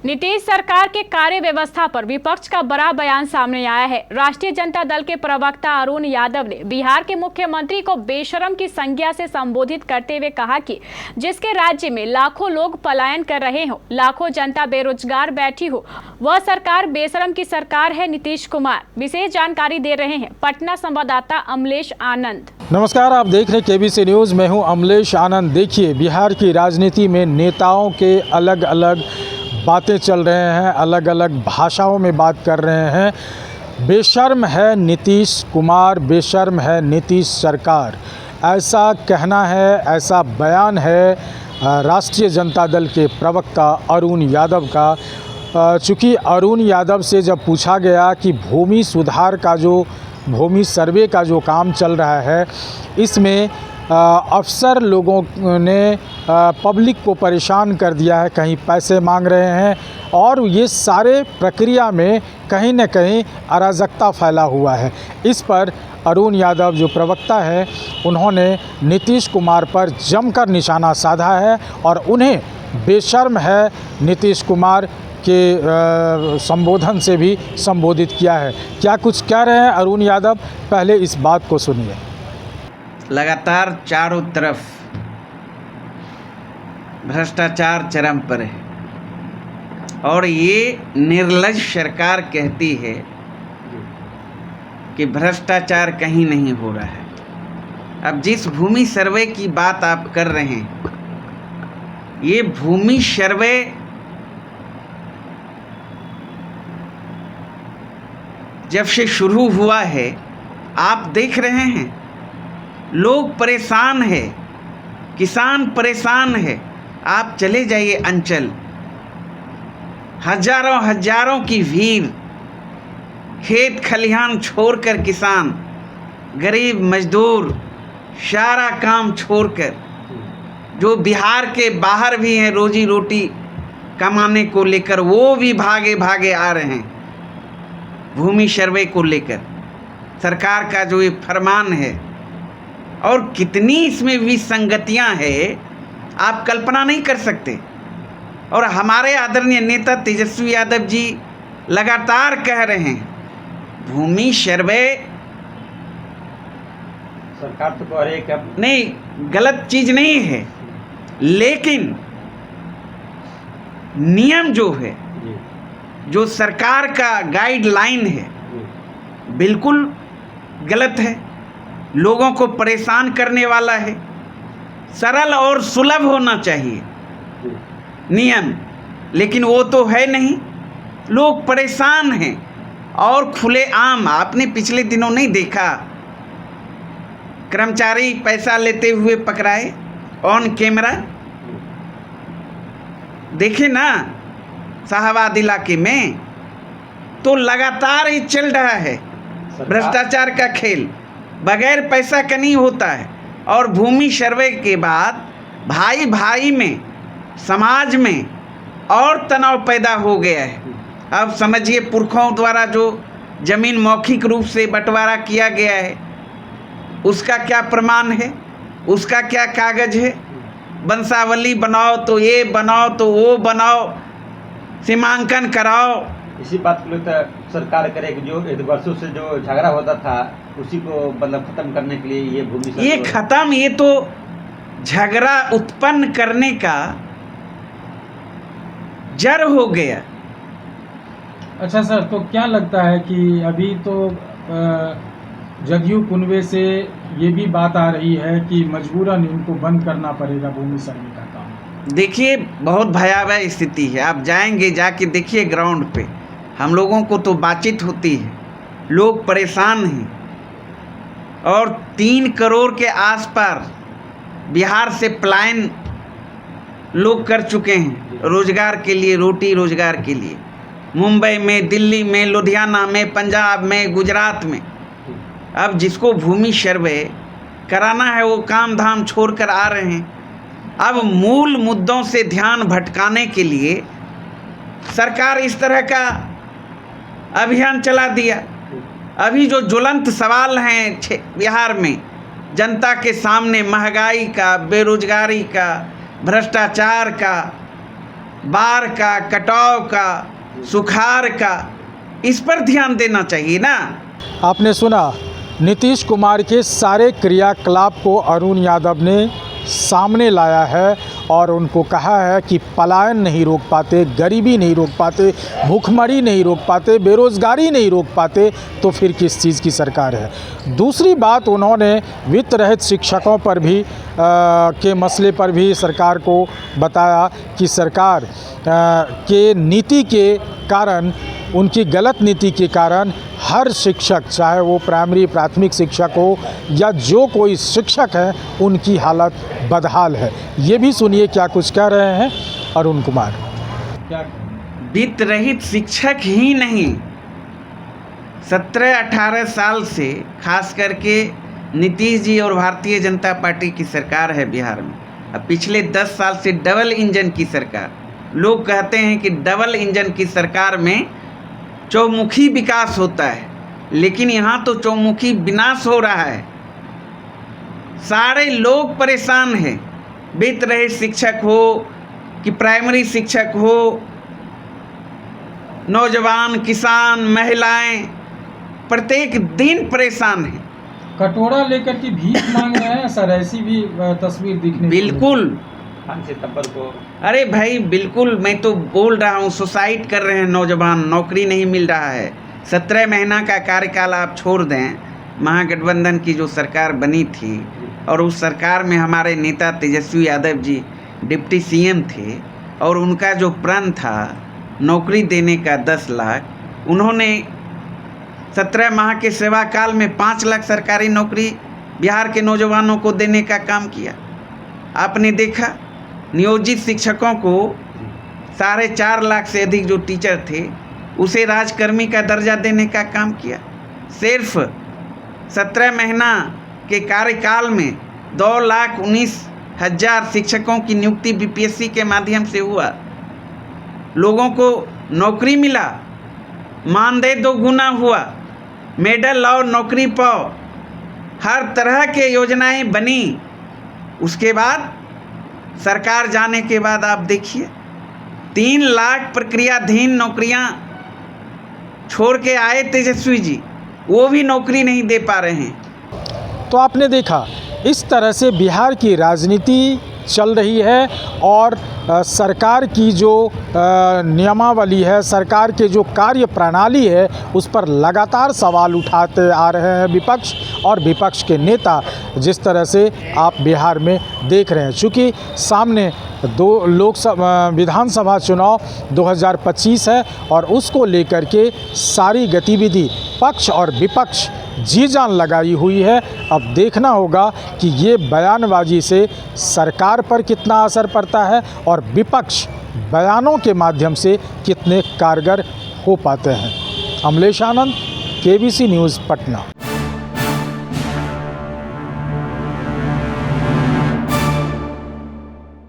नीतीश सरकार के कार्य व्यवस्था पर विपक्ष का बड़ा बयान सामने आया है। राष्ट्रीय जनता दल के प्रवक्ता अरुण यादव ने बिहार के मुख्यमंत्री को बेशरम की संज्ञा से संबोधित करते हुए कहा कि जिसके राज्य में लाखों लोग पलायन कर रहे हो, लाखों जनता बेरोजगार बैठी हो, वह सरकार बेशरम की सरकार है। नीतीश कुमार विशेष जानकारी दे रहे हैं पटना संवाददाता अमलेश आनंद। नमस्कार, आप देख रहे हैं केबीसी न्यूज़। मैं हूं अमलेश आनंद। देखिए, बिहार की राजनीति में नेताओं के अलग अलग बातें चल रहे हैं, अलग अलग भाषाओं में बात कर रहे हैं। बेशर्म है नीतीश कुमार, बेशर्म है नीतीश सरकार, ऐसा कहना है, ऐसा बयान है राष्ट्रीय जनता दल के प्रवक्ता अरुण यादव का। चूँकि अरुण यादव से जब पूछा गया कि भूमि सुधार का जो भूमि सर्वे का जो काम चल रहा है, इसमें अफसर लोगों ने पब्लिक को परेशान कर दिया है, कहीं पैसे मांग रहे हैं और ये सारे प्रक्रिया में कहीं न कहीं अराजकता फैला हुआ है। इस पर अरुण यादव जो प्रवक्ता है, उन्होंने नीतीश कुमार पर जमकर निशाना साधा है और उन्हें बेशर्म है नीतीश कुमार के संबोधन से भी संबोधित किया है। क्या कुछ कह रहे हैं अरुण यादव, पहले इस बात को सुनिए। लगातार चारों तरफ भ्रष्टाचार चरम पर है और ये निर्लज सरकार कहती है कि भ्रष्टाचार कहीं नहीं हो रहा है। अब जिस भूमि सर्वे की बात आप कर रहे हैं, ये भूमि सर्वे जब से शुरू हुआ है, आप देख रहे हैं लोग परेशान है, किसान परेशान है। आप चले जाइए अंचल, हजारों की भीड़, खेत खलिहान छोड़कर किसान, गरीब मजदूर सारा काम छोड़कर, जो बिहार के बाहर भी हैं रोजी रोटी कमाने को लेकर, वो भी भागे भागे आ रहे हैं भूमि सर्वे को लेकर। सरकार का जो ये फरमान है और कितनी इसमें विसंगतियां हैं, आप कल्पना नहीं कर सकते। और हमारे आदरणीय नेता तेजस्वी यादव जी लगातार कह रहे हैं भूमि सर्वे सरकार तो कह रही है कि नहीं, गलत चीज नहीं है, लेकिन नियम जो है, जो सरकार का गाइडलाइन है, बिल्कुल गलत है, लोगों को परेशान करने वाला है। सरल और सुलभ होना चाहिए नियम, लेकिन वो तो है नहीं। लोग परेशान हैं और खुलेआम, आपने पिछले दिनों नहीं देखा कर्मचारी पैसा लेते हुए पकड़ाए ऑन कैमरा? देखे ना शाहबाद इलाके में, तो लगातार ही चल रहा है भ्रष्टाचार का खेल, बगैर पैसा का नहीं होता है। और भूमि सर्वे के बाद भाई भाई में, समाज में और तनाव पैदा हो गया है। अब समझिए, पुरखों द्वारा जो जमीन मौखिक रूप से बंटवारा किया गया है, उसका क्या प्रमाण है, उसका क्या कागज है? वंशावली बनाओ तो ये बनाओ तो वो बनाओ, सीमांकन कराओ। इसी बात को लेकर सरकार करे कि जो वर्षों से जो झगड़ा होता था, उसी को मतलब खत्म करने के लिए ये भूमि सर्वे, ये खत्म, ये तो झगड़ा उत्पन्न करने का जड़ हो गया। अच्छा सर, तो क्या लगता है कि अभी तो जदयू कुनबे से ये भी बात आ रही है कि मजबूरन इनको बंद करना पड़ेगा भूमि सर्वे का काम? देखिए, बहुत भयावह स्थिति है। आप जाएंगे, जाके देखिए ग्राउंड पे, हम लोगों को तो बातचीत होती है, लोग परेशान हैं और 3 करोड़ के आसपास बिहार से पलायन लोग कर चुके हैं रोजगार के लिए, रोटी रोजगार के लिए। मुंबई में, दिल्ली में, लुधियाना में, पंजाब में, गुजरात में। अब जिसको भूमि सर्वे कराना है, वो काम धाम छोड़कर आ रहे हैं। अब मूल मुद्दों से ध्यान भटकाने के लिए सरकार इस तरह का अभियान चला दिया। अभी जो ज्वलंत सवाल हैं बिहार में जनता के सामने, महंगाई का, बेरोजगारी का, भ्रष्टाचार का, बाढ़ का, कटाव का, सुखाड़ का, इस पर ध्यान देना चाहिए ना। आपने सुना नीतीश कुमार के सारे क्रियाकलाप को अरुण यादव ने सामने लाया है और उनको कहा है कि पलायन नहीं रोक पाते, गरीबी नहीं रोक पाते, भूखमरी नहीं रोक पाते, बेरोज़गारी नहीं रोक पाते, तो फिर किस चीज़ की सरकार है। दूसरी बात, उन्होंने वित्त रहित शिक्षकों पर भी के मसले पर भी सरकार को बताया कि सरकार के नीति के कारण, उनकी गलत नीति के कारण हर शिक्षक, चाहे वो प्राइमरी प्राथमिक शिक्षक हो या जो कोई शिक्षक है, उनकी हालत बदहाल है। ये भी सुनिए क्या कुछ कह रहे हैं अरुण कुमार। क्या वित्त रहित शिक्षक ही नहीं, 17-18 साल से खास करके नीतीश जी और भारतीय जनता पार्टी की सरकार है बिहार में। अब पिछले 10 साल से डबल इंजन की सरकार। लोग कहते हैं कि डबल इंजन की सरकार में चौमुखी विकास होता है, लेकिन यहाँ तो चौमुखी विनाश हो रहा है। सारे लोग परेशान हैं, वित्त रहित शिक्षक हो कि प्राइमरी शिक्षक हो, नौजवान, किसान, महिलाएं प्रत्येक दिन परेशान हैं। कटोरा लेकर के भीख मांग रहे हैं सर, ऐसी भी तस्वीर दिखने को बिल्कुल। 5 सितंबर को अरे भाई बिल्कुल, मैं तो बोल रहा हूँ, सुसाइड कर रहे हैं नौजवान, नौकरी नहीं मिल रहा है। 17 महीना का कार्यकाल आप छोड़ दें, महागठबंधन की जो सरकार बनी थी और उस सरकार में हमारे नेता तेजस्वी यादव जी डिप्टी सीएम थे और उनका जो प्रण था नौकरी देने का 10 लाख, उन्होंने 17 माह के सेवा काल में 5 लाख सरकारी नौकरी बिहार के नौजवानों को देने का काम किया। आपने देखा नियोजित शिक्षकों को 4.5 लाख से अधिक जो टीचर थे उसे राजकर्मी का दर्जा देने का काम किया। सिर्फ 17 महीना के कार्यकाल में 2,19,000 शिक्षकों की नियुक्ति बीपीएससी के माध्यम से हुआ। लोगों को नौकरी मिला, मानदेय 2 गुना हुआ, मेडल और नौकरी पाओ, हर तरह के योजनाएं बनी। उसके बाद सरकार जाने के बाद आप देखिए 3 लाख प्रक्रियाधीन नौकरियां छोड़ के आए तेजस्वी जी, वो भी नौकरी नहीं दे पा रहे हैं। तो आपने देखा इस तरह से बिहार की राजनीति चल रही है और सरकार की जो नियमावली है, सरकार के जो कार्य प्रणाली है, उस पर लगातार सवाल उठाते आ रहे हैं विपक्ष और विपक्ष के नेता, जिस तरह से आप बिहार में देख रहे हैं। चूँकि सामने विधानसभा चुनाव 2025 है और उसको लेकर के सारी गतिविधि पक्ष और विपक्ष जी जान लगाई हुई है। अब देखना होगा कि ये बयानबाजी से सरकार पर कितना असर पड़ता है और विपक्ष बयानों के माध्यम से कितने कारगर हो पाते हैं। अमलेश आनंद, केबीसी न्यूज़, पटना।